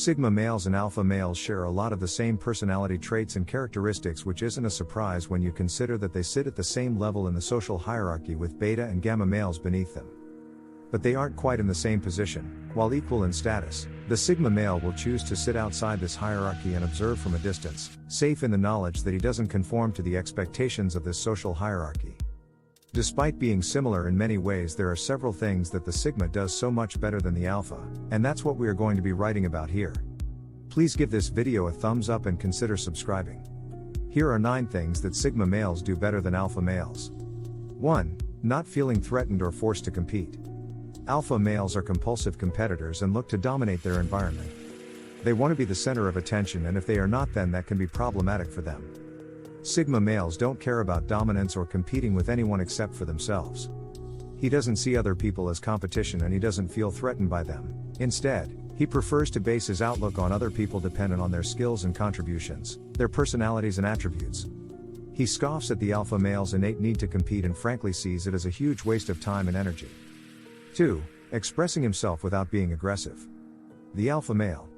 Sigma males and alpha males share a lot of the same personality traits and characteristics, which isn't a surprise when you consider that they sit at the same level in the social hierarchy with beta and gamma males beneath them. But they aren't quite in the same position. While equal in status, the Sigma male will choose to sit outside this hierarchy and observe from a distance, safe in the knowledge that he doesn't conform to the expectations of this social hierarchy. Despite being similar in many ways, there are several things that the Sigma does so much better than the Alpha, and that's what we are going to be writing about here. Please give this video a thumbs up and consider subscribing. Here are 9 things that Sigma males do better than Alpha males. 1. Not feeling threatened or forced to compete. Alpha males are compulsive competitors and look to dominate their environment. They want to be the center of attention, and if they are not, then that can be problematic for them. Sigma males don't care about dominance or competing with anyone except for themselves. He doesn't see other people as competition, and he doesn't feel threatened by them. Instead, he prefers to base his outlook on other people dependent on their skills and contributions, their personalities and attributes. He scoffs at the alpha male's innate need to compete and frankly sees it as a huge waste of time and energy. 2. Expressing himself without being aggressive. The alpha male.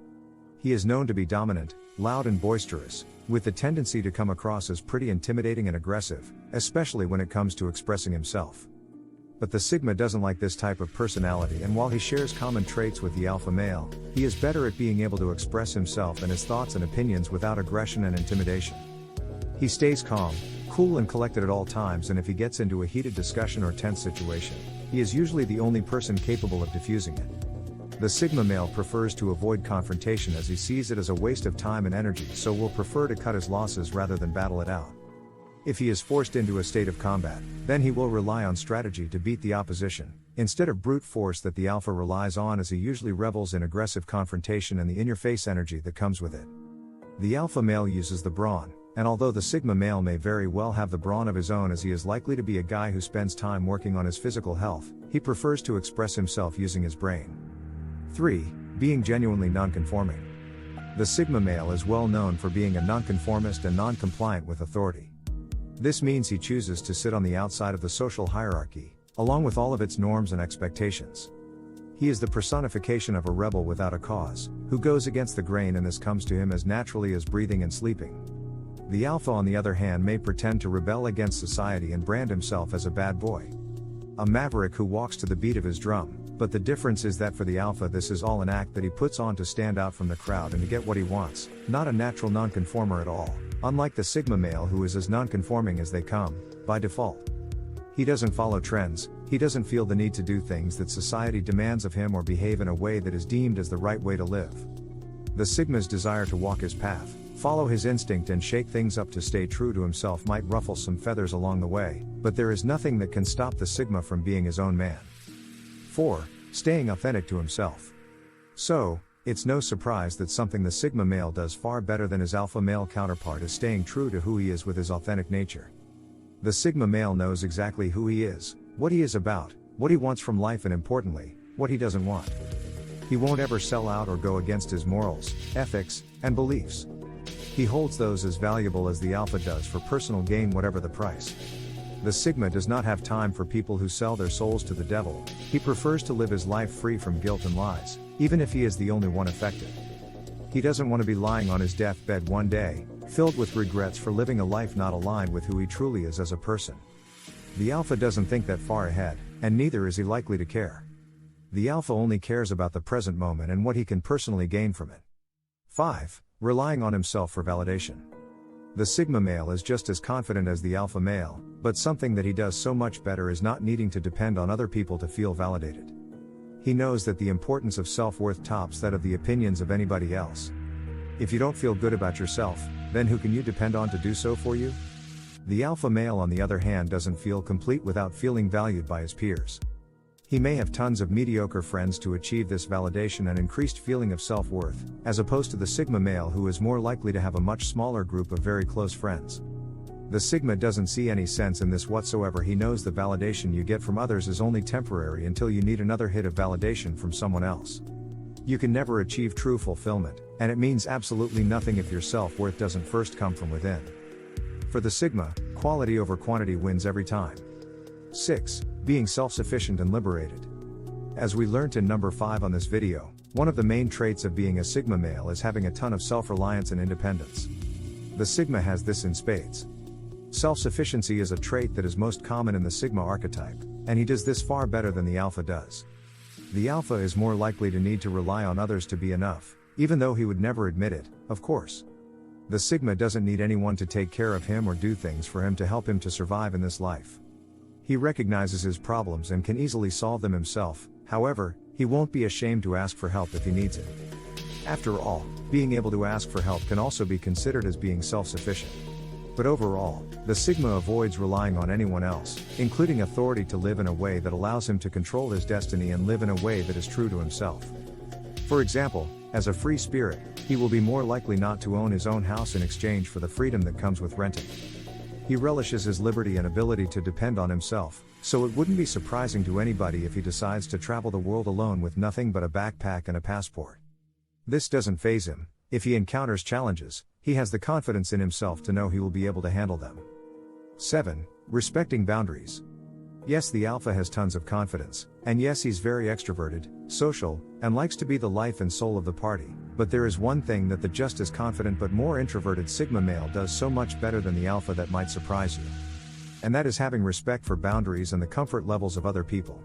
He is known to be dominant, loud and boisterous, with the tendency to come across as pretty intimidating and aggressive, especially when it comes to expressing himself. But the Sigma doesn't like this type of personality, and while he shares common traits with the alpha male, he is better at being able to express himself and his thoughts and opinions without aggression and intimidation. He stays calm, cool and collected at all times, and if he gets into a heated discussion or tense situation, he is usually the only person capable of diffusing it. The Sigma male prefers to avoid confrontation as he sees it as a waste of time and energy, so will prefer to cut his losses rather than battle it out. If he is forced into a state of combat, then he will rely on strategy to beat the opposition, instead of brute force that the alpha relies on, as he usually revels in aggressive confrontation and the in-your-face energy that comes with it. The alpha male uses the brawn, and although the Sigma male may very well have the brawn of his own, as he is likely to be a guy who spends time working on his physical health, he prefers to express himself using his brain. 3. Being genuinely non-conforming. The Sigma male is well known for being a non-conformist and non-compliant with authority. This means he chooses to sit on the outside of the social hierarchy, along with all of its norms and expectations. He is the personification of a rebel without a cause, who goes against the grain, and this comes to him as naturally as breathing and sleeping. The alpha, on the other hand, may pretend to rebel against society and brand himself as a bad boy, a maverick who walks to the beat of his drum. But the difference is that for the alpha, this is all an act that he puts on to stand out from the crowd and to get what he wants, not a natural nonconformer at all, unlike the Sigma male, who is as nonconforming as they come, by default. He doesn't follow trends, he doesn't feel the need to do things that society demands of him or behave in a way that is deemed as the right way to live. The Sigma's desire to walk his path, follow his instinct and shake things up to stay true to himself might ruffle some feathers along the way, but there is nothing that can stop the Sigma from being his own man. 4. Staying authentic to himself. So, it's no surprise that something the Sigma male does far better than his alpha male counterpart is staying true to who he is with his authentic nature. The Sigma male knows exactly who he is, what he is about, what he wants from life, and importantly, what he doesn't want. He won't ever sell out or go against his morals, ethics, and beliefs. He holds those as valuable as the alpha does for personal gain, whatever the price. The Sigma does not have time for people who sell their souls to the devil. He prefers to live his life free from guilt and lies, even if he is the only one affected. He doesn't want to be lying on his deathbed one day, filled with regrets for living a life not aligned with who he truly is as a person. The alpha doesn't think that far ahead, and neither is he likely to care. The alpha only cares about the present moment and what he can personally gain from it. 5. Relying on himself for validation. The Sigma male is just as confident as the alpha male, but something that he does so much better is not needing to depend on other people to feel validated. He knows that the importance of self-worth tops that of the opinions of anybody else. If you don't feel good about yourself, then who can you depend on to do so for you? The alpha male, on the other hand, doesn't feel complete without feeling valued by his peers. He may have tons of mediocre friends to achieve this validation and increased feeling of self-worth, as opposed to the Sigma male, who is more likely to have a much smaller group of very close friends. The Sigma doesn't see any sense in this whatsoever. He knows the validation you get from others is only temporary until you need another hit of validation from someone else. You can never achieve true fulfillment, and it means absolutely nothing if your self-worth doesn't first come from within. For the Sigma, quality over quantity wins every time. 6. Being self-sufficient and liberated. As we learnt in number 5 on this video, One of the main traits of being a Sigma male is having a ton of self-reliance and independence. The Sigma has this in spades. Self-sufficiency is a trait that is most common in the Sigma archetype, and he does this far better than the Alpha does. The Alpha is more likely to need to rely on others to be enough, even though he would never admit it, of course. The Sigma doesn't need anyone to take care of him or do things for him to help him to survive in this life. He recognizes his problems and can easily solve them himself, however, he won't be ashamed to ask for help if he needs it. After all, being able to ask for help can also be considered as being self-sufficient. But overall, the Sigma avoids relying on anyone else, including authority, to live in a way that allows him to control his destiny and live in a way that is true to himself. For example, as a free spirit, he will be more likely not to own his own house in exchange for the freedom that comes with renting. He relishes his liberty and ability to depend on himself, so it wouldn't be surprising to anybody if he decides to travel the world alone with nothing but a backpack and a passport. This doesn't faze him. If he encounters challenges, he has the confidence in himself to know he will be able to handle them. 7. Respecting boundaries. Yes, the Alpha has tons of confidence, and yes, he's very extroverted, social, and likes to be the life and soul of the party, but there is one thing that the just as confident but more introverted Sigma male does so much better than the Alpha that might surprise you. And that is having respect for boundaries and the comfort levels of other people.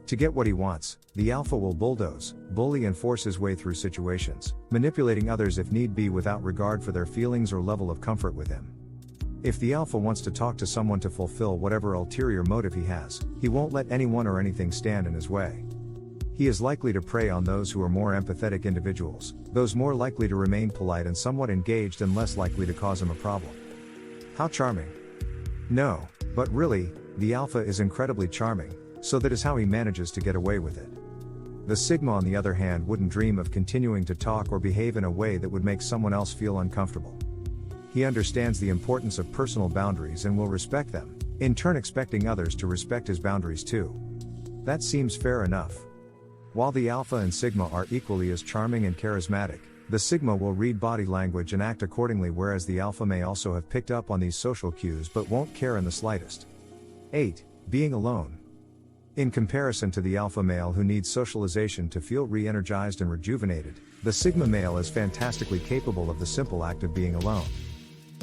To get what he wants, the Alpha will bulldoze, bully and force his way through situations, manipulating others if need be without regard for their feelings or level of comfort with him. If the Alpha wants to talk to someone to fulfill whatever ulterior motive he has, he won't let anyone or anything stand in his way. He is likely to prey on those who are more empathetic individuals, those more likely to remain polite and somewhat engaged and less likely to cause him a problem. How charming! No, but really, the Alpha is incredibly charming, so that is how he manages to get away with it. The Sigma, on the other hand, wouldn't dream of continuing to talk or behave in a way that would make someone else feel uncomfortable. He understands the importance of personal boundaries and will respect them, in turn expecting others to respect his boundaries too. That seems fair enough. While the Alpha and Sigma are equally as charming and charismatic, the Sigma will read body language and act accordingly, whereas the Alpha may also have picked up on these social cues but won't care in the slightest. 8. Being alone. In comparison to the Alpha male who needs socialization to feel re-energized and rejuvenated, the Sigma male is fantastically capable of the simple act of being alone.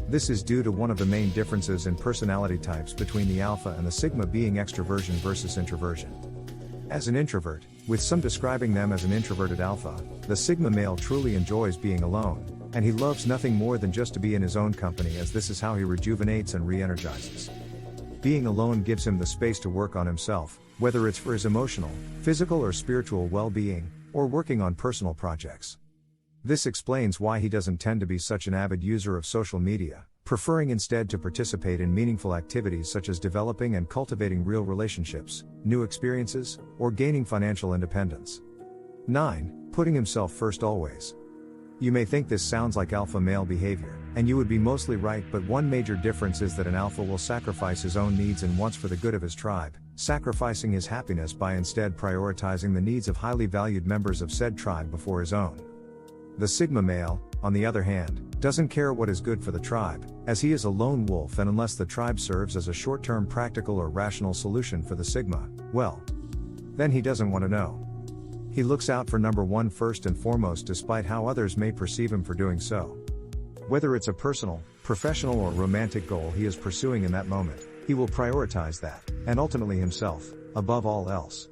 This is due to one of the main differences in personality types between the Alpha and the Sigma being extroversion versus introversion. As an introvert, with some describing them as an introverted Alpha, the Sigma male truly enjoys being alone, and he loves nothing more than just to be in his own company, as this is how he rejuvenates and re-energizes. Being alone gives him the space to work on himself, whether it's for his emotional, physical or spiritual well-being, or working on personal projects. This explains why he doesn't tend to be such an avid user of social media, preferring instead to participate in meaningful activities such as developing and cultivating real relationships, new experiences, or gaining financial independence. 9. Putting himself first always. You may think this sounds like Alpha male behavior, and you would be mostly right, but one major difference is that an Alpha will sacrifice his own needs and wants for the good of his tribe, sacrificing his happiness by instead prioritizing the needs of highly valued members of said tribe before his own. The Sigma male, on the other hand, doesn't care what is good for the tribe, as he is a lone wolf, and unless the tribe serves as a short-term practical or rational solution for the Sigma, well, then he doesn't want to know. He looks out for number one first and foremost, despite how others may perceive him for doing so. Whether it's a personal, professional or romantic goal he is pursuing in that moment, he will prioritize that, and ultimately himself, above all else.